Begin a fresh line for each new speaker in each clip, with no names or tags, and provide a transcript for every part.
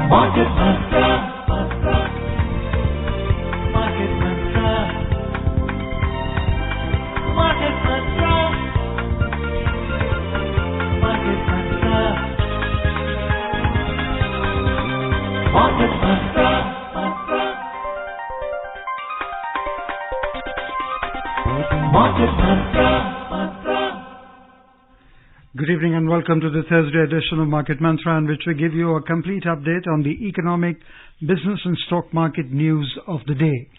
Market Mantra. Market Mantra. Market Mantra. Market Mantra. Market Mantra. Market Mantra.
Good evening and welcome to the Thursday edition of Market Mantra, in which we give you a complete update on the economic, business and stock market news of the day.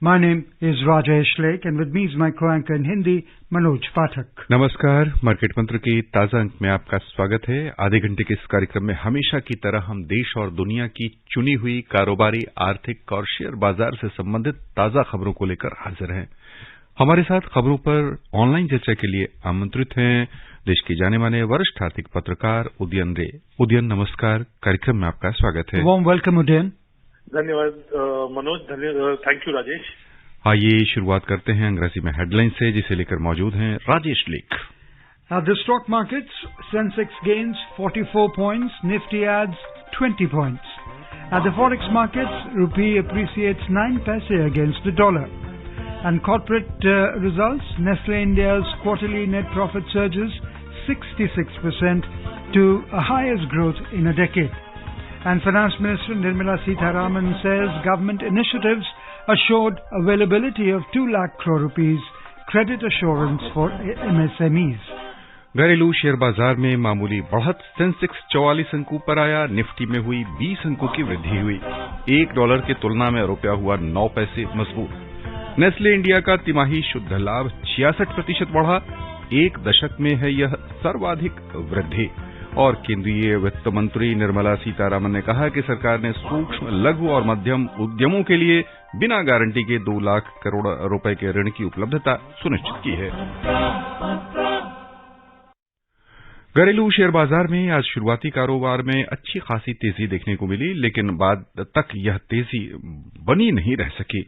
My name is Rajesh Lake and with me is my co-anchor in Hindi, Manoj Pathak.
नमस्कार, market मंत्र के ताजा अंक में आपका स्वागत है। आधे घंटे के इस कार्यक्रम में हमेशा की तरह हम देश और दुनिया की चुनी हुई कारोबारी, आर्थिक और शेयर बाजार से संबंधित ताजा खबरों को लेकर हाजिर हैं। हमारे साथ खबरों पर ऑनलाइन चर्चा के लिए आमंत्रित हैं देश के जाने माने वरिष्ठ आर्थिक पत्रकार उदयन रे। उदयन, नमस्कार, कार्यक्रम में आपका स्वागत है।
Warm welcome, Udayan.
धन्यवाद मनोज, थैंक यू राजेश।
आइए शुरुआत करते हैं अंग्रेजी में हेडलाइन से, जिसे लेकर मौजूद हैं राजेश लेख।
At the stock markets, Sensex gains 44 points, Nifty adds 20 points. At the forex markets, rupee appreciates 9 paise against the dollar. And corporate results, Nestle India's quarterly net profit surges 66% to a highest growth in a decade. And Finance Minister Nirmala Sitharaman says government initiatives assured availability of 2 lakh crore rupees credit assurance for MSMEs.
घरेलू share बाजार में मामूली बढ़त, Sensex 44 अंकों पर आया, Nifty में हुई 20 अंकों की वृद्धि हुई। $1 की तुलना में रुपया हुआ 9 पैसे मजबूत। नेस्ले इंडिया का तिमाही शुद्ध लाभ 66% बढ़ा, एक दशक में है यह सर्वाधिक वृद्धि। और केंद्रीय वित्त मंत्री निर्मला सीतारामन ने कहा कि सरकार ने सूक्ष्म, लघु और मध्यम उद्यमों के लिए बिना गारंटी के 2 लाख करोड़ रुपए के ऋण की उपलब्धता सुनिश्चित की है। घरेलू शेयर बाजार में आज शुरुआती कारोबार में अच्छी खासी तेजी देखने को मिली, लेकिन बाद तक यह तेजी बनी नहीं रह सकी।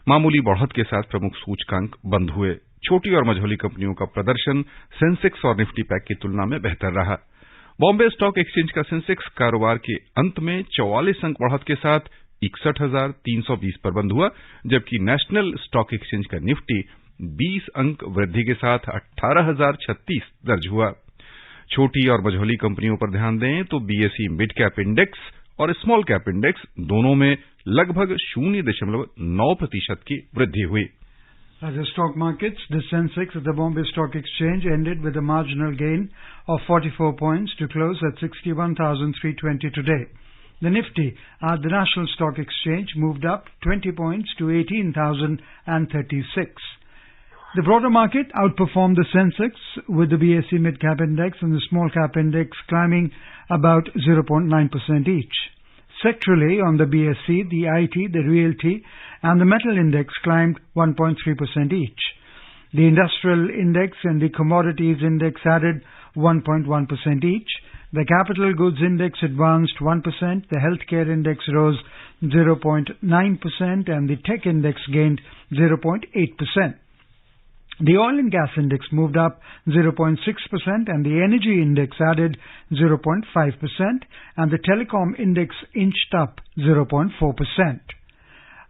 मामूली बढ़त के साथ प्रमुख सूचकांक बंद हुए। छोटी और मझोली कंपनियों का प्रदर्शन सेंसेक्स और निफ्टी पैक की तुलना में बेहतर रहा। बॉम्बे स्टॉक एक्सचेंज का सेंसेक्स कारोबार के अंत में 44 अंक बढ़त के साथ 61,320 पर बंद हुआ, जबकि नेशनल स्टॉक एक्सचेंज का निफ्टी 20 अंक वृद्धि के साथ 18,036 दर्ज हुआ। छोटी और मझोली कंपनियों पर ध्यान दें तो बीएसई मिड कैप इंडेक्स और स्मॉल कैप इंडेक्स दोनों में लगभग 0.9% की वृद्धि हुई।
At the stock markets, the Sensex at the Bombay Stock Exchange ended with a marginal gain of 44 points to close at 61,320 today. The Nifty at the National Stock Exchange moved up 20 points to 18,036. The broader market outperformed the Sensex, with the BSE Mid Cap Index and the Small Cap Index climbing about 0.9% each. Sectorally, on the BSE, the IT, the Realty and the Metal Index climbed 1.3% each. The Industrial Index and the Commodities Index added 1.1% each. The Capital Goods Index advanced 1%, the Healthcare Index rose 0.9% and the Tech Index gained 0.8%. The Oil and Gas Index moved up 0.6% and the Energy Index added 0.5% and the Telecom Index inched up 0.4%.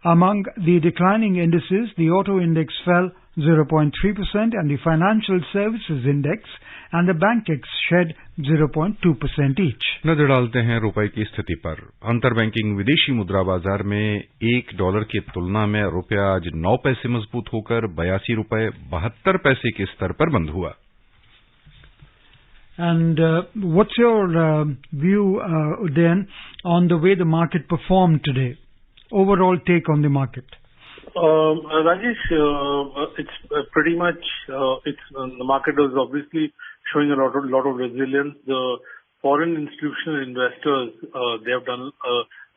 Among the declining indices, the Auto Index fell 0.3% and the Financial Services Index and the Bankex shed 0.2% each.
नजर डालते हैं रुपए की स्थिति पर। अंतरबैंकिंग विदेशी मुद्रा बाजार में $1 की तुलना में रुपया आज 9 पैसे मजबूत होकर $82.72 के स्तर पर बंद हुआ।
And what's your view, Udayan, on the way the market performed today? Overall take on the market.
Rajesh, it's pretty much the market was obviously showing a lot of resilience. The foreign institutional investors they have done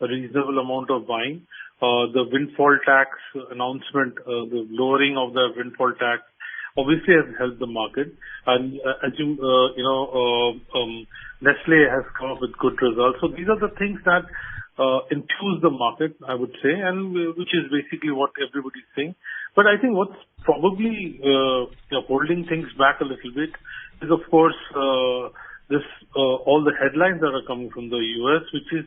a reasonable amount of buying. The windfall tax announcement, the lowering of the windfall tax, obviously has helped the market. And as Nestle has come up with good results. So these are the things that enthuse the market, I would say, and which is basically what everybody's saying. But I think what's probably holding things back a little bit is, of course, all the headlines that are coming from the US, which is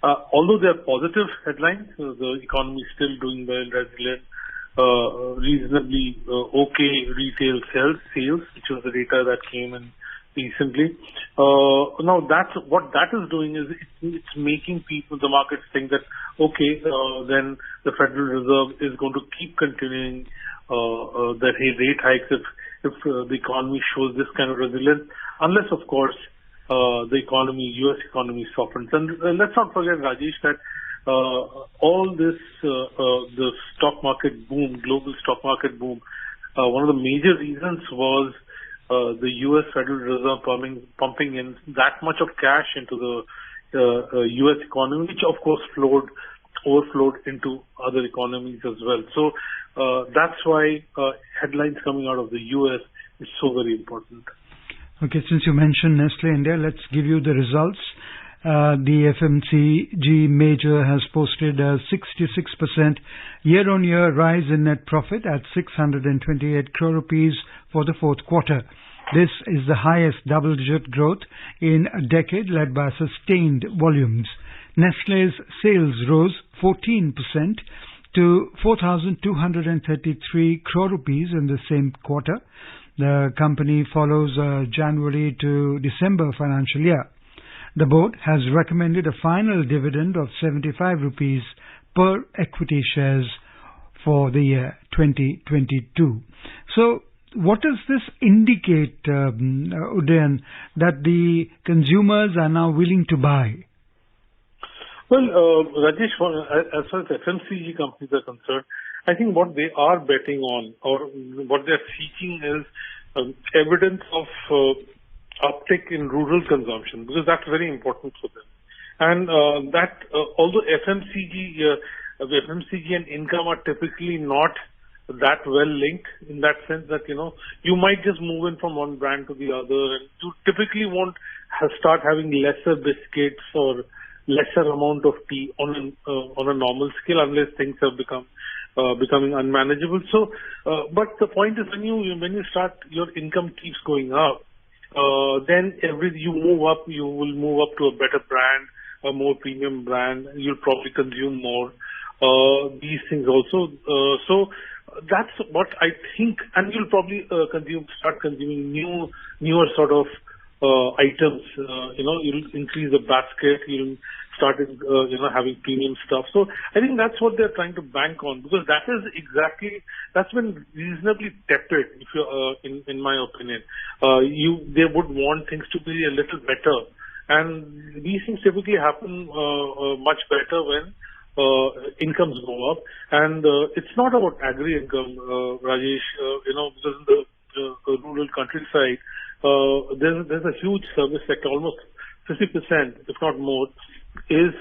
Although they are positive headlines, the economy is still doing well, resilient, reasonably okay retail sales, which was the data that came in recently. Now what that is doing is it's making the markets think that okay, then the Federal Reserve is going to keep continuing the rate hikes if the economy shows this kind of resilience, unless of course the U.S. economy softens. And let's not forget, Rajesh, that all this the stock market boom, global stock market boom, one of the major reasons was the U.S. Federal Reserve pumping in that much of cash into the U.S. economy, which of course overflowed into other economies as well. So that's why headlines coming out of the U.S. is so very important.
Okay, since you mentioned Nestle India, let's give you the results. The FMCG major has posted a 66% year-on-year rise in net profit at 628 crore rupees for the fourth quarter. This is the highest double-digit growth in a decade, led by sustained volumes. Nestle's sales rose 14% to 4,233 crore rupees in the same quarter. The company follows a January to December financial year. The board has recommended a final dividend of 75 rupees per equity shares for the year 2022. So, what does this indicate, Udayan, that the consumers are now willing to buy?
Well, Rajesh, as far as FMCG companies are concerned, I think what they are betting on or what they are seeking is evidence of uptick in rural consumption, because that's very important for them. And although FMCG and income are typically not that well linked, in that sense that, you might just move in from one brand to the other, and you typically won't start having lesser biscuits or lesser amount of tea on a normal scale unless things have becoming unmanageable. So, but the point is when you start, your income keeps going up, then you will move up to a better brand, a more premium brand. You'll probably consume more these things also. So that's what I think, and you'll probably start consuming newer sort of items. You'll increase the basket. You'll start having premium stuff. So I think that's what they're trying to bank on, because that's been reasonably tepid, if you in my opinion. They would want things to be a little better, and these things typically happen much better when incomes go up. And it's not about agri income, Rajesh. Because in the rural countryside, there's a huge service sector, almost 50%, if not more, is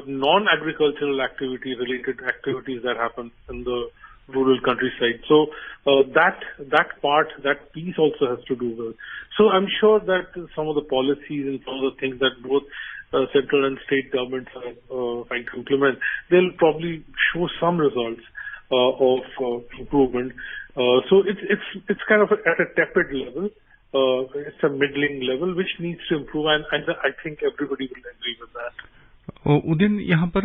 non-agricultural related activities that happen in the rural countryside. So that piece also has to do with. So I'm sure that some of the policies and some of the things that both central and state governments are trying to implement, they'll probably show some results of improvement. So it's kind of at a tepid level. It's a middling level which needs to improve, and I think everybody will agree with that.
उदिन, यहाँ पर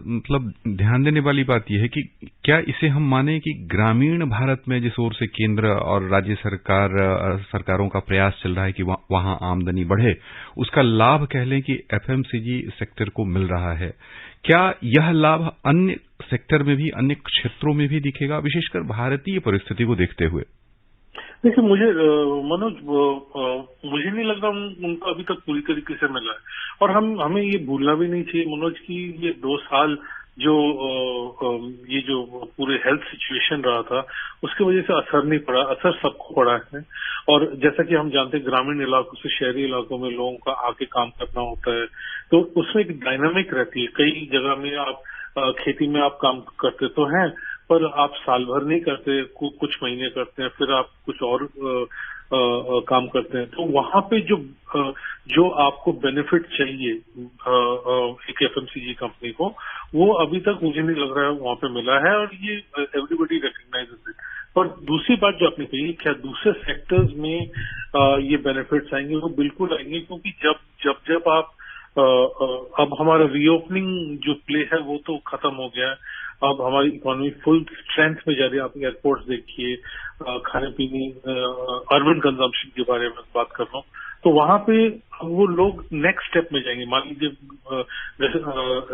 मतलब ध्यान देने वाली बात यह है कि क्या इसे हम माने कि ग्रामीण भारत में जिस ओर से केंद्र और राज्य सरकारों का प्रयास चल रहा है कि वहां आमदनी बढ़े, उसका लाभ कह लें कि एफएमसीजी सेक्टर को मिल रहा है। क्या यह लाभ अन्य सेक्टर में भी, अन्य क्षेत्रों में भी दिखेगा, विशेषकर भारतीय परिस्थिति को देखते हुए?
देखिए, मनोज, मुझे नहीं लगता उनको अभी तक पूरी तरीके से मिला है, और हमें ये भूलना भी नहीं चाहिए, मनोज, कि ये 2 साल ये जो पूरे हेल्थ सिचुएशन रहा था, उसकी वजह से असर नहीं पड़ा, असर सबको पड़ा है। और जैसा कि हम जानते हैं, ग्रामीण इलाकों से शहरी इलाकों में लोगों का आके काम करना होता है, तो उसमें एक डायनामिक रहती है। कई जगह में आप खेती में आप काम करते तो हैं, पर आप साल भर नहीं करते, कुछ महीने करते हैं, फिर आप कुछ और काम करते हैं। तो वहां पे जो आपको बेनिफिट चाहिए एक एफएमसीजी कंपनी को, वो अभी तक मुझे नहीं लग रहा है वहां पे मिला है, और ये एवरीबडी रिकॉग्नाइजेस इट। पर दूसरी बात जो आपने कही, क्या दूसरे सेक्टर्स में ये बेनिफिट्स आएंगे? वो बिल्कुल आएंगे, क्योंकि जब आप अब हमारा रीओपनिंग जो प्ले है वो तो खत्म हो गया है। अब हमारी इकोनॉमी फुल स्ट्रेंथ में जा रही है। आप एयरपोर्ट्स देखिए, खाने पीने, अर्बन कंजम्पशन के बारे में बात कर रहा हूँ, तो वहां पे वो लोग नेक्स्ट स्टेप में जाएंगे। मान लीजिए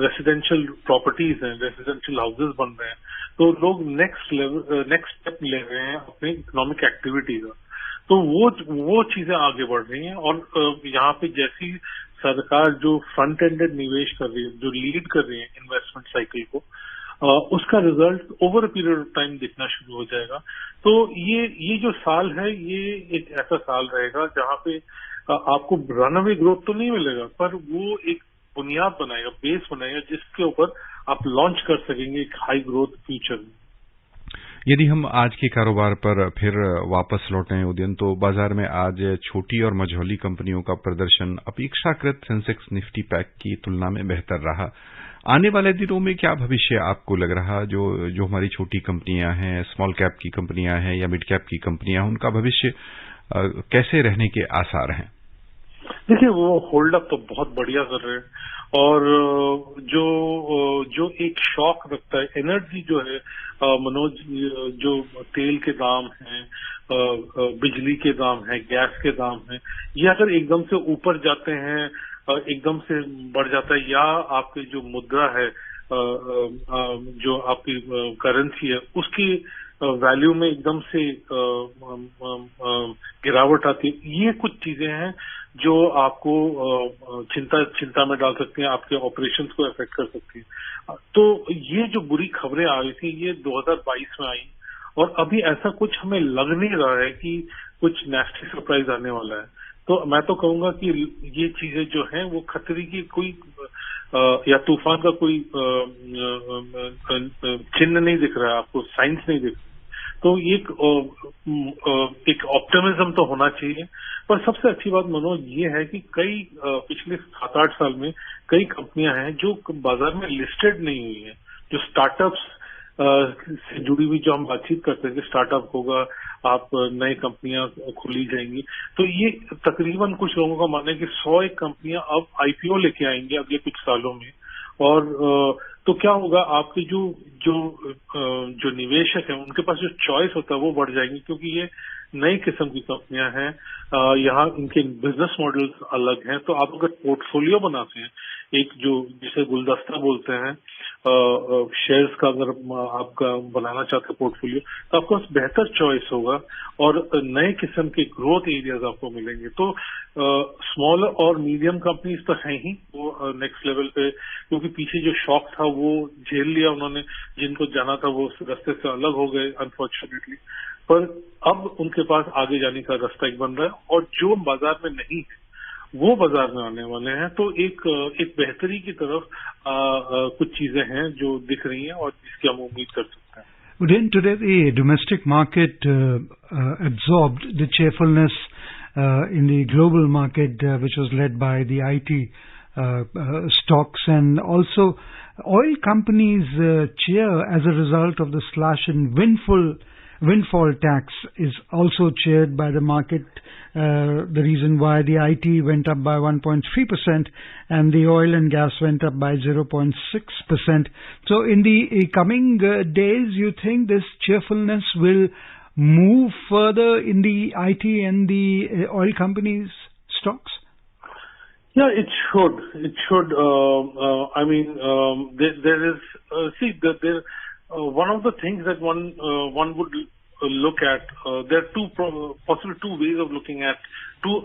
रेसिडेंशियल प्रॉपर्टीज हैं, रेसिडेंशियल हाउसेज बन रहे हैं, तो लोग नेक्स्ट स्टेप ले रहे हैं अपनी इकोनॉमिक एक्टिविटी का। तो वो चीजें आगे बढ़ रही हैं। और यहाँ पे जैसी सरकार जो फ्रंट एंडेड निवेश कर रही है, जो लीड कर रही है इन्वेस्टमेंट साइकिल को, उसका result over a period of time दिखना शुरू हो जाएगा। तो ये जो साल है, ये एक ऐसा साल रहेगा जहां पे आपको रनअवे ग्रोथ तो नहीं मिलेगा, पर वो एक बुनियाद बनाएगा, बेस बनाएगा, जिसके ऊपर आप लॉन्च कर सकेंगे एक हाई ग्रोथ फ्यूचर में।
यदि हम आज के कारोबार पर फिर वापस लौटें उदयन, तो बाजार में आज छोटी और मझौली कंपनियों का प्रदर्शन अपेक्षाकृत सेंसेक्स निफ्टी पैक की तुलना में बेहतर रहा। आने वाले दिनों में क्या भविष्य आपको लग रहा, जो हमारी छोटी कंपनियां हैं, स्मॉल कैप की कंपनियां हैं या मिड कैप की कंपनियां हैं, उनका भविष्य कैसे रहने के आसार हैं?
देखिए, वो होल्ड अप तो बहुत बढ़िया कर रहे हैं। और जो एक शॉक रखता है, एनर्जी जो है मनोज, जो तेल के दाम हैं, बिजली के दाम हैं, गैस के दाम हैं, ये अगर एकदम से ऊपर जाते हैं, एकदम से बढ़ जाता है, या आपकी जो मुद्रा है, जो आपकी करेंसी है, उसकी वैल्यू में एकदम से गिरावट आती है, ये कुछ चीजें हैं जो आपको चिंता में डाल सकती हैं, आपके ऑपरेशंस को अफेक्ट कर सकती हैं। तो ये जो बुरी खबरें आ रही थी, ये 2022 में आई, और अभी ऐसा कुछ हमें लग नहीं रहा है कि कुछ नेस्टी सरप्राइज आने वाला है। तो मैं तो कहूंगा कि ये चीजें जो हैं वो खतरे की कोई या तूफान का कोई चिन्ह नहीं दिख रहा है आपको, साइंस नहीं दिख रहा। तो एक ऑप्टिमिज्म तो होना चाहिए। पर सबसे अच्छी बात मनोज ये है कि कई पिछले 7-8 साल में कई कंपनियां हैं जो बाजार में लिस्टेड नहीं हुई हैं, जो स्टार्टअप्स से जुड़ी हुई, जो हम बातचीत करते हैं कि स्टार्टअप होगा, आप नई कंपनियां खुली जाएंगी, तो ये तकरीबन कुछ लोगों का मानना है कि 100 कंपनियां अब आईपीओ लेके आएंगी अगले कुछ सालों में। और तो क्या होगा, आपके जो निवेशक हैं, उनके पास जो चॉइस होता है वो बढ़ जाएंगी, क्योंकि ये नई किस्म की कंपनियां हैं, यहाँ इनके बिजनेस मॉडल्स अलग हैं। तो आप अगर पोर्टफोलियो बनाते हैं, एक जो जिसे गुलदस्ता बोलते हैं, शेयर्स का अगर आपका बनाना चाहते हैं पोर्टफोलियो, तो आपको बेहतर चॉइस होगा और नए किस्म के ग्रोथ एरियाज आपको मिलेंगे। तो स्मॉल और मीडियम कंपनीज तो हैं ही, वो नेक्स्ट लेवल पे, क्योंकि पीछे जो शॉक था वो झेल लिया उन्होंने, जिनको जाना था वो रास्ते से अलग हो गए अनफॉर्चुनेटली, पर अब उनके पास आगे जाने का रास्ता एक बन रहा है, और जो बाजार में नहीं है वो बाजार में आने वाले हैं। तो एक बेहतरी की तरफ कुछ चीजें हैं जो दिख रही हैं और जिसकी हम उम्मीद कर सकते हैं।
Within today, the domestic market absorbed the cheerfulness in the global market, which was led by the IT stocks, and also oil companies cheer as a result of the slash in windfall tax is also cheered by the market. The reason why the IT went up by 1.3% and the oil and gas went up by 0.6%. So in the coming days, you think this cheerfulness will move further in the IT and the oil companies' stocks?
Yeah, it should. It should. I mean, there is. One of the things that one would look at. There are possibly two ways of looking at two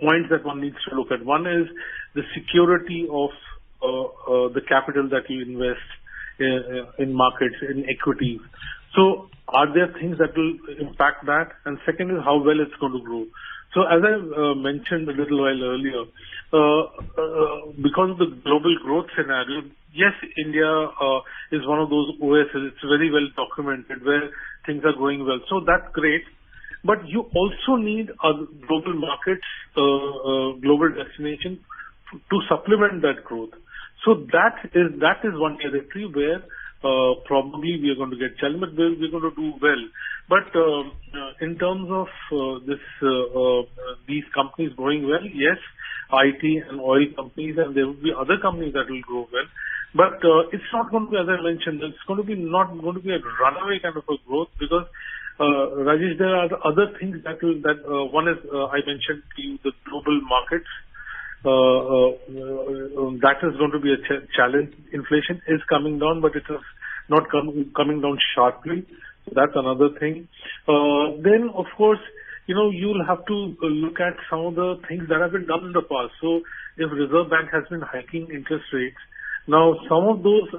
points that one needs to look at. One is the security of the capital that you invest in markets, in equities. So, are there things that will impact that? And second is how well it's going to grow. So, as I mentioned a little while earlier, because of the global growth scenario, yes, India is one of those OSs. It's very well documented where things are going well. So that's great. But you also need global markets, global destination to supplement that growth. So that is one territory where probably we are going to get challenged, but we're going to do well. But in terms of these companies growing well, yes, IT and oil companies, and there will be other companies that will grow well. But it's not going to be, as I mentioned, it's going to be not going to be a runaway kind of a growth, because Rajesh, there are other things that one is, I mentioned to you, the global markets. That is going to be a challenge. Inflation is coming down, but it is not coming down sharply. So that's another thing. Then, of course, you'll have to look at some of the things that have been done in the past. So if Reserve Bank has been hiking interest rates, now some of those,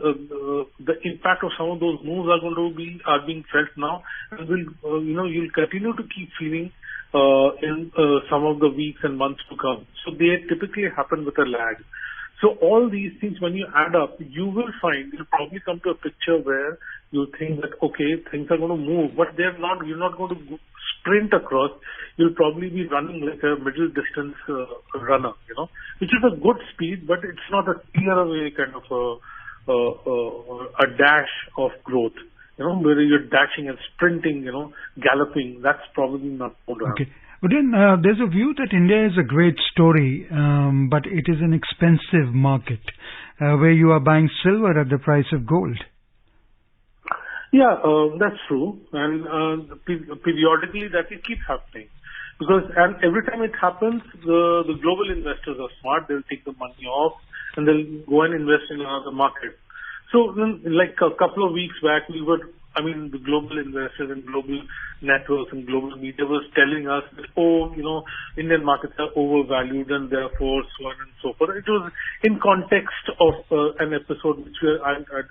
the impact of some of those moves are being felt now, and you'll continue to keep feeling in some of the weeks and months to come. So they typically happen with a lag. So all these things, when you add up, you'll probably come to a picture where you think that, okay, things are going to move, but you're not going to sprint across. You'll probably be running like a middle distance runner, which is a good speed, but it's not a clear away kind of a dash of growth, where you're dashing and sprinting, galloping. That's probably not going to happen.
Okay. But then there's a view that India is a great story, but it is an expensive market where you are buying silver at the price of gold.
Yeah, that's true. And periodically that will keep happening. And every time it happens, the global investors are smart. They'll take the money off and they'll go and invest in another market. So like a couple of weeks back, the global investors and global networks and global media was telling us that, Indian markets are overvalued and therefore so on and so forth. It was in context of an episode which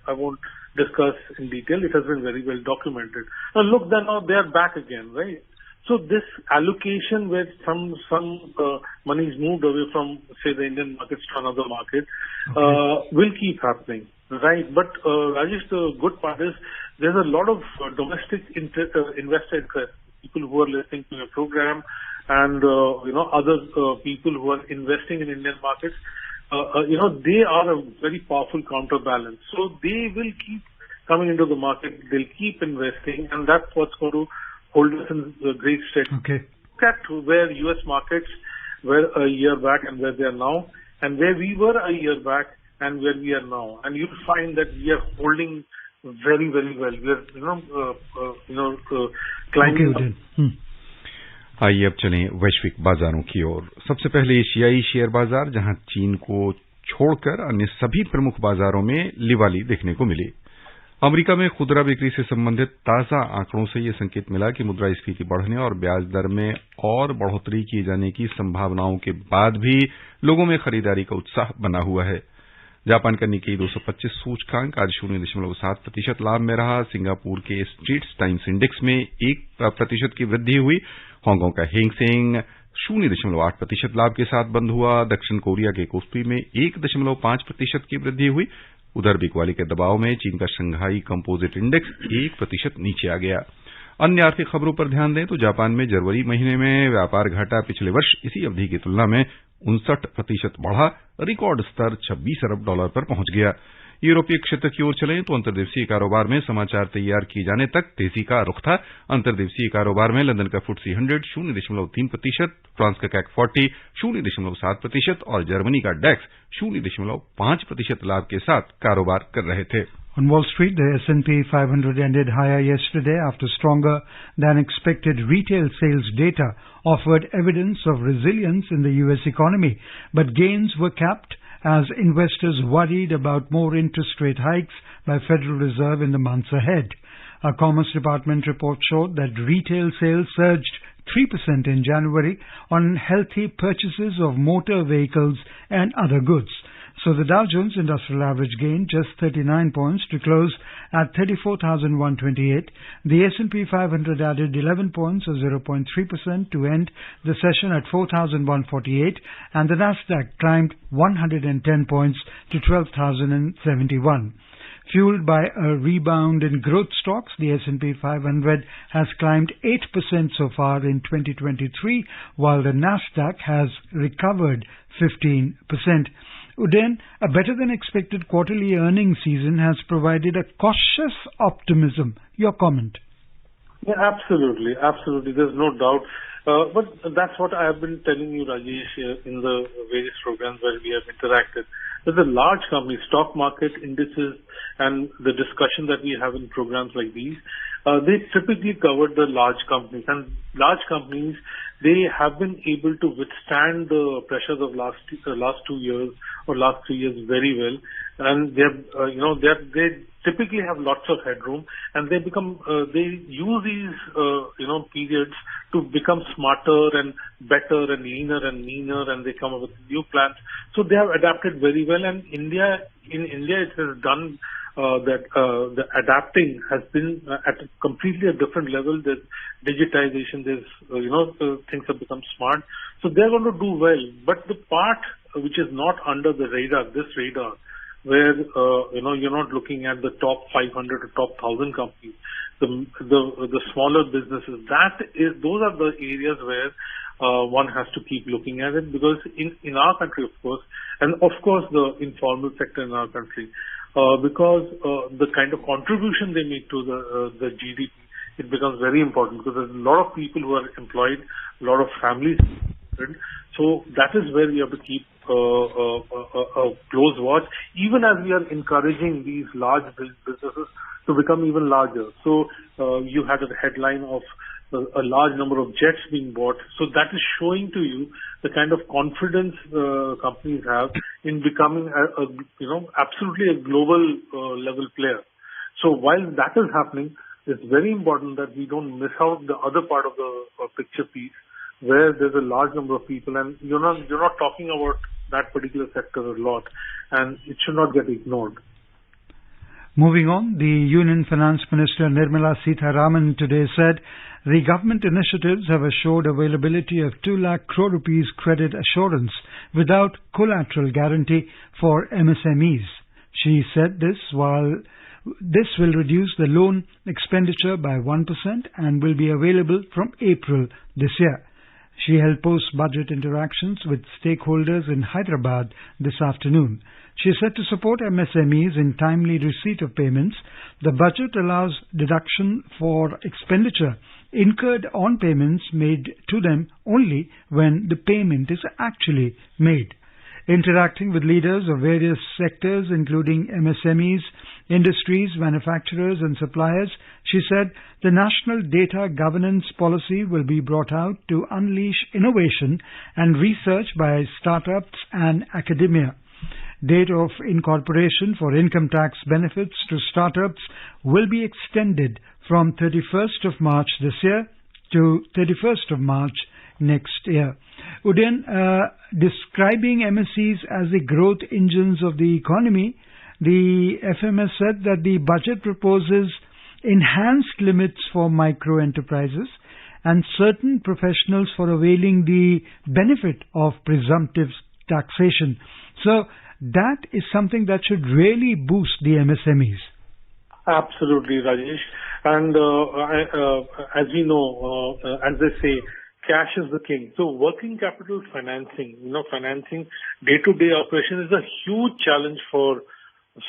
I won't discuss in detail. It has been very well documented. Now look, now they are back again, right? So this allocation where some money is moved away from, say, the Indian markets to another market, will keep happening, right? But Rajesh, the good part is there's a lot of domestic investor interest, people who are listening to your program, and other people who are investing in Indian markets. They are a very powerful counterbalance. So they will keep coming into the market. They'll keep investing, and that's what's going to hold us in great stead. Okay. Look at where U.S. markets were a year back and where they are now, and where we were a year back and where we are now. And you'll find that we are holding very, very well. We are, climbing.
आइए अब चलें वैश्विक बाजारों की ओर। सबसे पहले एशियाई share बाजार, जहां चीन को छोड़कर अन्य सभी प्रमुख बाजारों में लिवाली देखने को मिली। अमेरिका में खुदरा बिक्री से संबंधित ताजा आंकड़ों से यह संकेत मिला कि मुद्रास्फीति बढ़ने और ब्याज दर में और बढ़ोतरी किए जाने की संभावनाओं के बाद भी लोगों में खरीदारी का उत्साह बना हुआ है। जापान का निक्केई 225 सूचकांक आज 0.7% लाभ में रहा। सिंगापुर के स्ट्रेट्स टाइम्स इंडेक्स में 1% की वृद्धि हुई। हांगकांग का हेंग सेंग 0.8% लाभ के साथ बंद हुआ। दक्षिण कोरिया के कोस्पी में 1.5% की वृद्धि हुई। उधर बिकवाली के दबाव में चीन का शंघाई कंपोजिट इंडेक्स 1% नीचे आ गया। अन्य आर्थिक खबरों पर ध्यान दें तो जापान में जनवरी महीने में व्यापार घाटा पिछले वर्ष इसी अवधि की तुलना में 59% बढ़ा, रिकॉर्ड स्तर $26 अरब पर पहुंच गया। यूरोपीय क्षेत्र की ओर चलें तो अंतर्देशीय कारोबार में समाचार तैयार किए जाने तक तेजी का रुख था। अंतर्देशीय कारोबार में लंदन का FTSE 100 0.3%, फ्रांस का CAC 40 0.7% और जर्मनी का DAX 0.5% लाभ के साथ कारोबार कर रहे थे।
On Wall Street, the S&P 500 ended higher yesterday after stronger than expected retail sales data offered evidence of resilience in the U.S. economy, but gains were capped as investors worried about more interest rate hikes by Federal Reserve in the months ahead. A Commerce Department report showed that retail sales surged 3% in January on healthy purchases of motor vehicles and other goods. So the Dow Jones Industrial Average gained just 39 points to close at 34,128. The S&P 500 added 11 points or 0.3% to end the session at 4,148, and the Nasdaq climbed 110 points to 12,071. Fueled by a rebound in growth stocks, the S&P 500 has climbed 8% so far in 2023, while the Nasdaq has recovered 15%. Udayan, a better than expected quarterly earnings season has provided a cautious optimism. Your comment?
Yeah, absolutely. Absolutely. There's no doubt. But that's what I have been telling you, Rajesh, in the various programs where we have interacted. That the large companies, stock market indices, and the discussion that we have in programs like these, they typically cover the large companies. And large companies, they have been able to withstand the pressures of last 2 years or last 3 years very well. And they have, they typically have lots of headroom, and they use these, periods to become smarter and better and leaner and meaner, and they come up with new plans. So they have adapted very well. And in India, it has done the adapting has been at completely a different level. There's digitization, things have become smart. So they're going to do well. But the part which is not under the radar, where, you're not looking at the top 500 or top 1,000 companies, the smaller businesses, those are the areas where one has to keep looking at it, because in our country, of course, and of course the informal sector in our country, because the kind of contribution they make to the GDP, it becomes very important, because there's a lot of people who are employed, a lot of families. So that is where we have to keep a close watch, even as we are encouraging these large businesses to become even larger. So you had a headline of a large number of jets being bought. So that is showing to you the kind of confidence companies have in becoming absolutely a global level player. So while that is happening, it's very important that we don't miss out the other part of the picture piece, where there's a large number of people, and you're not talking about that particular sector a lot, and it should not get ignored.
Moving on, the Union Finance Minister Nirmala Sitharaman today said the government initiatives have assured availability of 2 lakh crore rupees credit assurance without collateral guarantee for MSMEs. She said this will reduce the loan expenditure by 1% and will be available from April this year. She held post-budget interactions with stakeholders in Hyderabad this afternoon. She said to support MSMEs in timely receipt of payments, the budget allows deduction for expenditure incurred on payments made to them only when the payment is actually made. Interacting with leaders of various sectors, including MSMEs, industries, manufacturers and suppliers, she said the National Data Governance Policy will be brought out to unleash innovation and research by startups and academia. Date of incorporation for income tax benefits to startups will be extended from 31st of March this year to 31st of March next year. Udayan, describing MSEs as the growth engines of the economy, the FMS said that the budget proposes enhanced limits for micro enterprises and certain professionals for availing the benefit of presumptive taxation. So that is something that should really boost the MSMEs.
Absolutely, Rajesh. And as we know, as they say, cash is the king. So working capital financing, financing day-to-day operation is a huge challenge for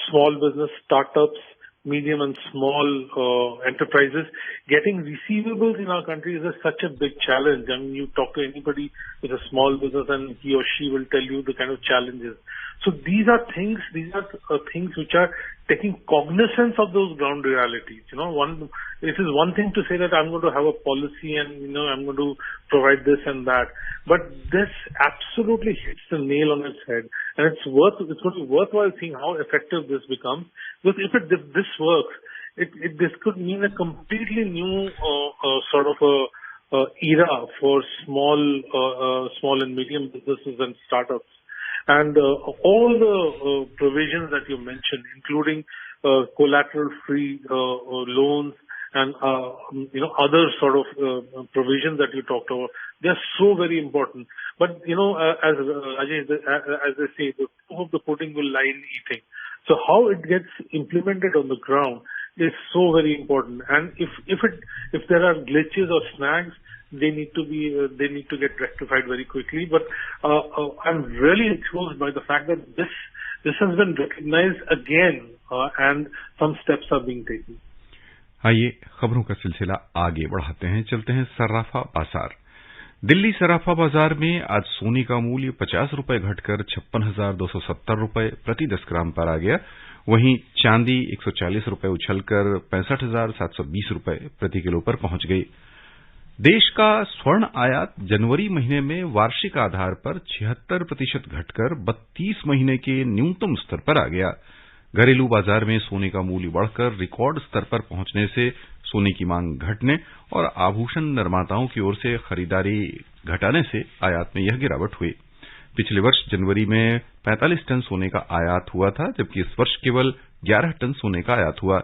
small business, startups, medium and small enterprises. Getting receivables in our country is such a big challenge. I mean, you talk to anybody with a small business and he or she will tell you the kind of challenges. So these are things which are taking cognizance of those ground realities. It is one thing to say that I'm going to have a policy and, I'm going to provide this and that. But this absolutely hits the nail on its head. And it's going to be worthwhile seeing how effective this becomes. Because if this works, this could mean a completely new sort of era for small and medium businesses and startups. And all the provisions that you mentioned, including collateral-free loans and other sort of provisions that you talked about, they're so very important. But as Ajay, as they say, the proof of the pudding will lie in eating. So how it gets implemented on the ground is so very important. And if there are glitches or snags, they need to get rectified very quickly. But I'm really enthused by the fact that this has been recognized again, and some steps are being taken.
आइए खबरों का सिलसिला आगे बढ़ाते हैं, चलते हैं सर्राफा बाजार। दिल्ली सर्राफा बाजार में आज सोने का मूल्य 50 रुपए घटकर 56,270 रुपए प्रति 10 ग्राम पर आ गया। वहीं चांदी 140 रुपए उछलकर 65,720 रुपए प्रति किलो पर पहुंच गई। देश का स्वर्ण आयात जनवरी महीने में वार्षिक आधार पर 76% घटकर 32 महीने के न्यूनतम स्तर पर आ गया। घरेलू बाजार में सोने का मूल्य बढ़कर रिकॉर्ड स्तर पर पहुंचने से सोने की मांग घटने और आभूषण निर्माताओं की ओर से खरीदारी घटाने से आयात में यह गिरावट हुई। पिछले वर्ष जनवरी में 45 टन सोने का आयात हुआ था, जबकि इस वर्ष केवल 11 टन सोने का आयात हुआ।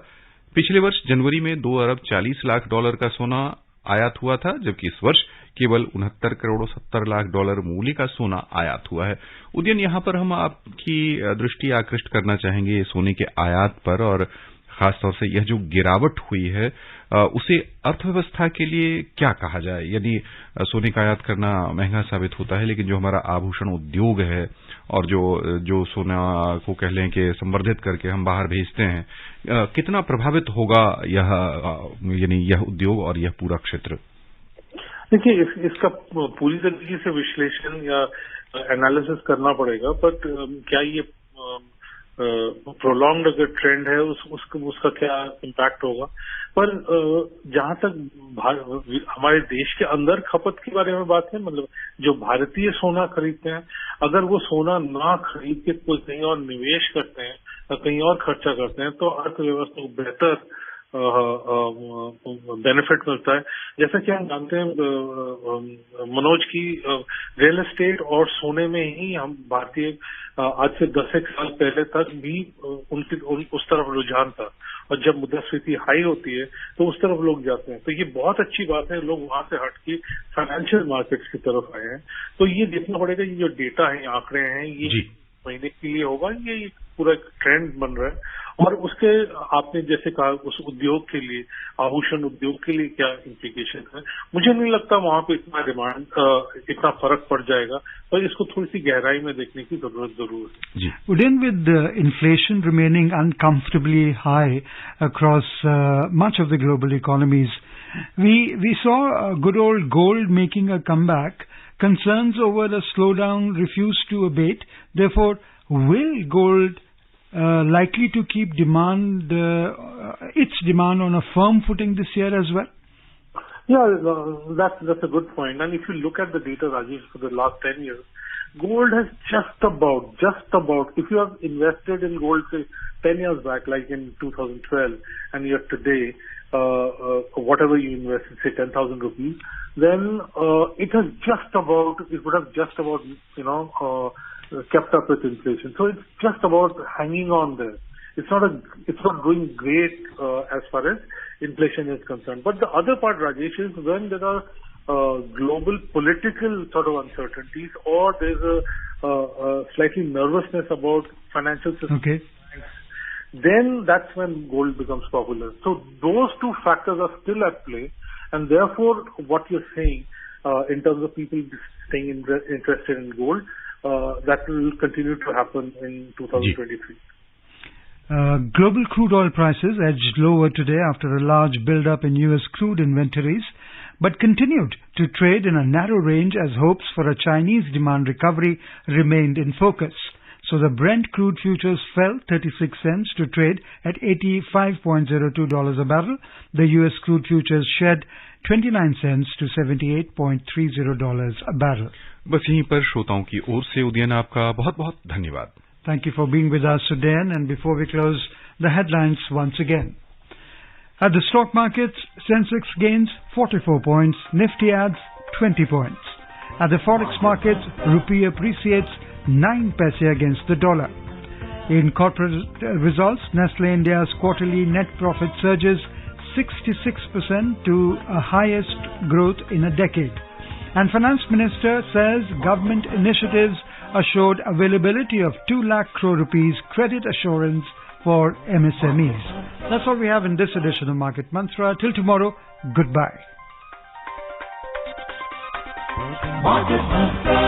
पिछले वर्ष जनवरी में 2 अरब 40 लाख डॉलर का सोना आयात हुआ था, जबकि इस वर्ष केवल 69 करोड़ 70 लाख डॉलर मूल्य का सोना आयात हुआ है। उदयन, यहां पर हम आपकी दृष्टि आकृष्ट करना चाहेंगे सोने के आयात पर, और खासतौर से यह जो गिरावट हुई है उसे अर्थव्यवस्था के लिए क्या कहा जाए। यदि सोने का आयात करना महंगा साबित होता है, लेकिन जो हमारा आभूषण उद्योग है और जो सोना को कह लें कि संवर्धित करके हम बाहर भेजते हैं, कितना प्रभावित होगा यह उद्योग और यह पूरा क्षेत्र?
देखिए, इसका पूरी तरीके से विश्लेषण या एनालिसिस करना पड़ेगा, बट क्या ये प्रोलॉन्ग्ड अगर ट्रेंड है उसका क्या इम्पैक्ट होगा। पर जहां तक हमारे देश के अंदर खपत के बारे में बात है, मतलब जो भारतीय सोना खरीदते हैं, अगर वो सोना ना खरीद के कोई कहीं और निवेश करते हैं या कहीं और खर्चा करते हैं, तो अर्थव्यवस्था को बेहतर बेनिफिट मिलता है। जैसा कि हम जानते हैं मनोज की रियल एस्टेट और सोने में ही हम भारतीय आज से 10 साल पहले तक भी उस तरफ रुझान था, और जब मुद्रास्फीति हाई होती है तो उस तरफ लोग जाते हैं। तो ये बहुत अच्छी बात है, लोग वहां से हट के फाइनेंशियल मार्केट्स की तरफ आए हैं। तो ये देखना पड़ेगा, ये जो डेटा है, आंकड़े हैं, ये महीने के लिए होगा, ये पूरा ट्रेंड बन रहा है। और उसके आपने जैसे कहा उस उद्योग के लिए, आभूषण उद्योग के लिए क्या इम्प्लीकेशन है, मुझे नहीं लगता वहां पे इतना फर्क पड़ जाएगा, पर इसको थोड़ी सी गहराई में देखने की जरूरत जरूर है।
Within with inflation remaining uncomfortably high across much of the global economies, we saw good old gold making a comeback. Concerns over a slowdown refuse to abate. Therefore, will gold likely to keep its demand on a firm footing this year as well?
Yeah, that's a good point. And if you look at the data, Rajesh, for the last 10 years, gold has just about, if you have invested in gold, say 10 years back, like in 2012, and you're today, whatever you invested, say 10,000 rupees, then it would have just about, kept up with inflation. So it's just about hanging on there. It's not doing great as far as inflation is concerned. But the other part, Rajesh, is when there are global political sort of uncertainties, or there's a slightly nervousness about financial system.
Okay.
Then that's when gold becomes popular. So those two factors are still at play, and therefore what you're saying in terms of people staying interested in gold, that will continue to happen in 2023.
Global crude oil prices edged lower today after a large build-up in U.S. crude inventories, but continued to trade in a narrow range as hopes for a Chinese demand recovery remained in focus. So the Brent crude futures fell 36 cents to trade at $85.02 a barrel. The U.S. crude futures shed 29 cents to $78.30 a barrel.
बस यहीं पर श्रोताओं की ओर से उदयन आपका बहुत बहुत धन्यवाद.
Thank you for being with us today. And before we close, the headlines once again. At the stock markets, Sensex gains 44 points, Nifty adds 20 points. At the forex markets, rupee appreciates 9 paise against the dollar. In corporate results, Nestle India's quarterly net profit surges 66% to a highest growth in a decade. And Finance Minister says government initiatives assured availability of 2 lakh crore rupees credit assurance for MSMEs. That's all we have in this edition of Market Mantra. Till tomorrow, goodbye.
Market Mantra.